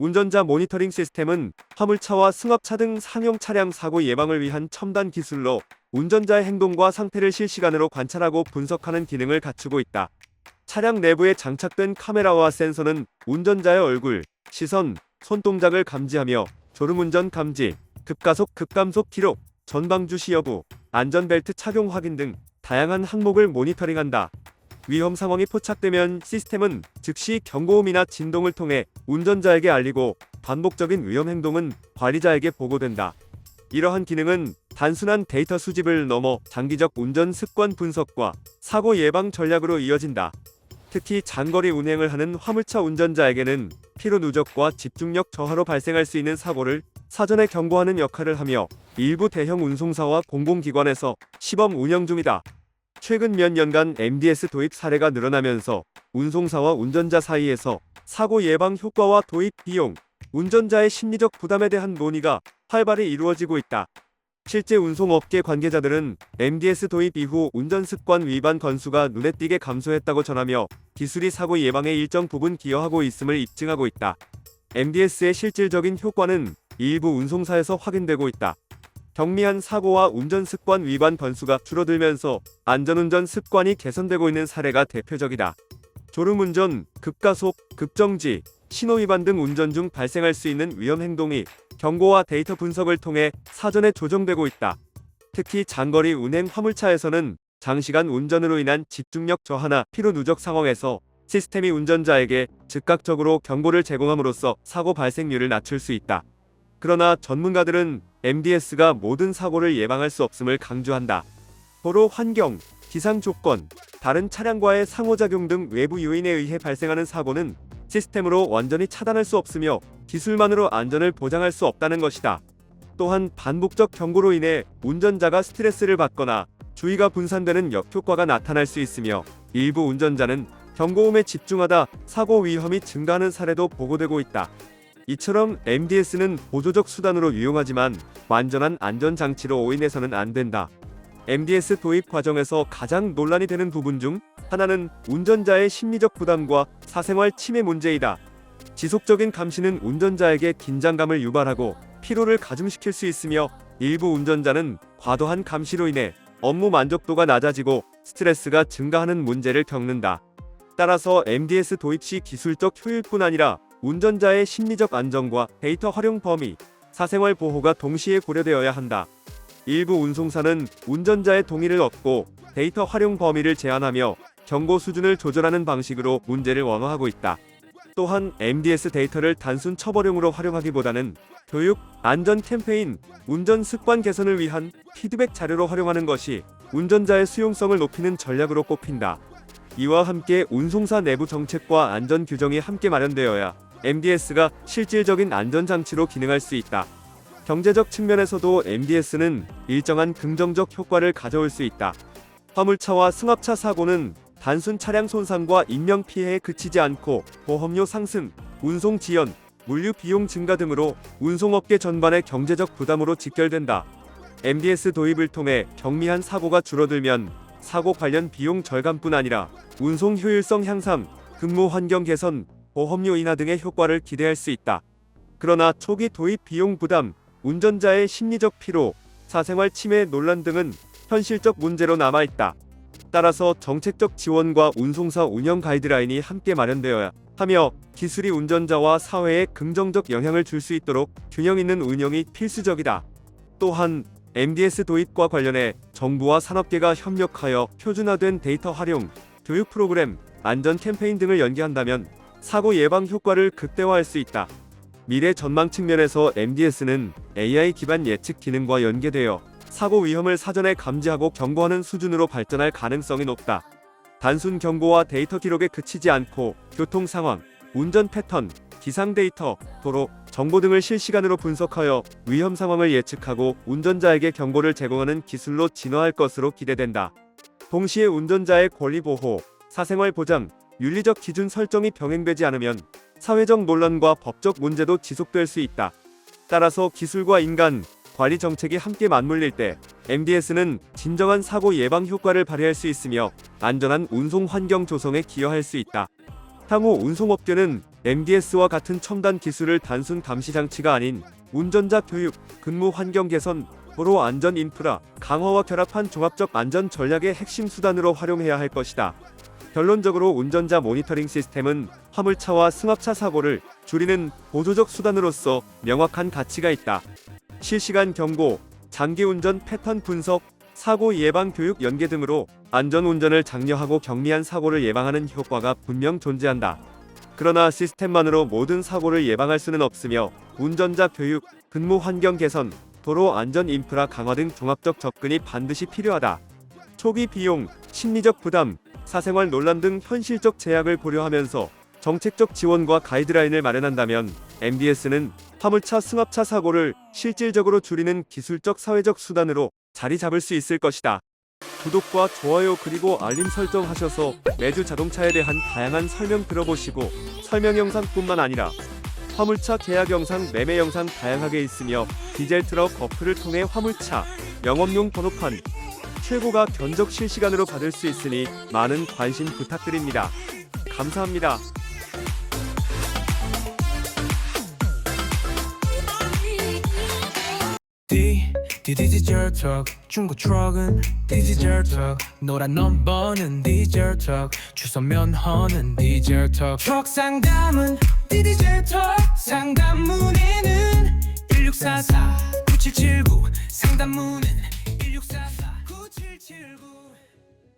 운전자 모니터링 시스템은 화물차와 승합차 등 상용 차량 사고 예방을 위한 첨단 기술로 운전자의 행동과 상태를 실시간으로 관찰하고 분석하는 기능을 갖추고 있다. 차량 내부에 장착된 카메라와 센서는 운전자의 얼굴, 시선, 손동작을 감지하며 졸음운전 감지, 급가속, 급감속 기록, 전방주시 여부, 안전벨트 착용 확인 등 다양한 항목을 모니터링한다. 위험 상황이 포착되면 시스템은 즉시 경고음이나 진동을 통해 운전자에게 알리고 반복적인 위험 행동은 관리자에게 보고된다. 이러한 기능은 단순한 데이터 수집을 넘어 장기적 운전 습관 분석과 사고 예방 전략으로 이어진다. 특히 장거리 운행을 하는 화물차 운전자에게는 피로 누적과 집중력 저하로 발생할 수 있는 사고를 사전에 경고하는 역할을 하며 일부 대형 운송사와 공공기관에서 시범 운영 중이다. 최근 몇 년간 MDS 도입 사례가 늘어나면서 운송사와 운전자 사이에서 사고 예방 효과와 도입 비용, 운전자의 심리적 부담에 대한 논의가 활발히 이루어지고 있다. 실제 운송업계 관계자들은 MDS 도입 이후 운전 습관 위반 건수가 눈에 띄게 감소했다고 전하며 기술이 사고 예방에 일정 부분 기여하고 있음을 입증하고 있다. MDS의 실질적인 효과는 일부 운송사에서 확인되고 있다. 경미한 사고와 운전 습관 위반 건수가 줄어들면서 안전운전 습관이 개선되고 있는 사례가 대표적이다. 졸음운전, 급가속, 급정지, 신호위반 등 운전 중 발생할 수 있는 위험 행동이 경고와 데이터 분석을 통해 사전에 조정되고 있다. 특히 장거리 운행 화물차에서는 장시간 운전으로 인한 집중력 저하나 피로 누적 상황에서 시스템이 운전자에게 즉각적으로 경고를 제공함으로써 사고 발생률을 낮출 수 있다. 그러나 전문가들은 MDS가 모든 사고를 예방할 수 없음을 강조한다. 도로 환경, 기상 조건, 다른 차량과의 상호작용 등 외부 요인에 의해 발생하는 사고는 시스템으로 완전히 차단할 수 없으며 기술만으로 안전을 보장할 수 없다는 것이다. 또한 반복적 경고로 인해 운전자가 스트레스를 받거나 주의가 분산되는 역효과가 나타날 수 있으며 일부 운전자는 경고음에 집중하다 사고 위험이 증가하는 사례도 보고되고 있다. 이처럼 MDS는 보조적 수단으로 유용하지만 완전한 안전장치로 오인해서는 안 된다. MDS 도입 과정에서 가장 논란이 되는 부분 중 하나는 운전자의 심리적 부담과 사생활 침해 문제이다. 지속적인 감시는 운전자에게 긴장감을 유발하고 피로를 가중시킬 수 있으며 일부 운전자는 과도한 감시로 인해 업무 만족도가 낮아지고 스트레스가 증가하는 문제를 겪는다. 따라서 MDS 도입 시 기술적 효율뿐 아니라 운전자의 심리적 안정과 데이터 활용 범위, 사생활 보호가 동시에 고려되어야 한다. 일부 운송사는 운전자의 동의를 얻고 데이터 활용 범위를 제한하며 경고 수준을 조절하는 방식으로 문제를 완화하고 있다. 또한 MDS 데이터를 단순 처벌용으로 활용하기보다는 교육, 안전 캠페인, 운전 습관 개선을 위한 피드백 자료로 활용하는 것이 운전자의 수용성을 높이는 전략으로 꼽힌다. 이와 함께 운송사 내부 정책과 안전 규정이 함께 마련되어야 MDS가 실질적인 안전장치로 기능할 수 있다. 경제적 측면에서도 MDS는 일정한 긍정적 효과를 가져올 수 있다. 화물차와 승합차 사고는 단순 차량 손상과 인명피해에 그치지 않고 보험료 상승, 운송 지연, 물류 비용 증가 등으로 운송업계 전반의 경제적 부담으로 직결된다. MDS 도입을 통해 경미한 사고가 줄어들면 사고 관련 비용 절감뿐 아니라 운송 효율성 향상, 근무 환경 개선, 보험료 인하 등의 효과를 기대할 수 있다. 그러나 초기 도입 비용 부담, 운전자의 심리적 피로, 사생활 침해 논란 등은 현실적 문제로 남아있다. 따라서 정책적 지원과 운송사 운영 가이드라인이 함께 마련되어야 하며 기술이 운전자와 사회에 긍정적 영향을 줄 수 있도록 균형 있는 운영이 필수적이다. 또한 MDS 도입과 관련해 정부와 산업계가 협력하여 표준화된 데이터 활용, 교육 프로그램, 안전 캠페인 등을 연계한다면 사고 예방 효과를 극대화할 수 있다. 미래 전망 측면에서 MDS는 AI 기반 예측 기능과 연계되어 사고 위험을 사전에 감지하고 경고하는 수준으로 발전할 가능성이 높다. 단순 경고와 데이터 기록에 그치지 않고 교통 상황, 운전 패턴, 기상 데이터, 도로, 정보 등을 실시간으로 분석하여 위험 상황을 예측하고 운전자에게 경고를 제공하는 기술로 진화할 것으로 기대된다. 동시에 운전자의 권리 보호, 사생활 보장, 윤리적 기준 설정이 병행되지 않으면 사회적 논란과 법적 문제도 지속될 수 있다. 따라서 기술과 인간, 관리 정책이 함께 맞물릴 때 MDS는 진정한 사고 예방 효과를 발휘할 수 있으며 안전한 운송 환경 조성에 기여할 수 있다. 향후 운송업계는 MDS와 같은 첨단 기술을 단순 감시 장치가 아닌 운전자 교육, 근무 환경 개선, 도로 안전 인프라 강화와 결합한 종합적 안전 전략의 핵심 수단으로 활용해야 할 것이다. 결론적으로 운전자 모니터링 시스템은 화물차와 승합차 사고를 줄이는 보조적 수단으로서 명확한 가치가 있다. 실시간 경고, 장기 운전 패턴 분석, 사고 예방 교육 연계 등으로 안전 운전을 장려하고 경미한 사고를 예방하는 효과가 분명 존재한다. 그러나 시스템만으로 모든 사고를 예방할 수는 없으며 운전자 교육, 근무 환경 개선, 도로 안전 인프라 강화 등 종합적 접근이 반드시 필요하다. 초기 비용, 심리적 부담, 사생활 논란 등 현실적 제약을 고려하면서 정책적 지원과 가이드라인을 마련한다면 MDS는 화물차 승합차 사고를 실질적으로 줄이는 기술적 사회적 수단으로 자리 잡을 수 있을 것이다. 구독과 좋아요 그리고 알림 설정하셔서 매주 자동차에 대한 다양한 설명 들어보시고 설명 영상뿐만 아니라 화물차 계약 영상, 매매 영상 다양하게 있으며 디젤 트럭 어플을 통해 화물차 영업용 번호판 최고가 견적 실시간으로 받을 수 있으니 많은 관심 부탁드립니다. 감사합니다. 디젤 트럭 중고 트럭은 디젤 트럭 노란 넘버는 디젤 트럭 주소 면허는 디젤 트럭 상담은 디젤 트럭 상담 문의는 1644 9779 상담 문의는 1644 9779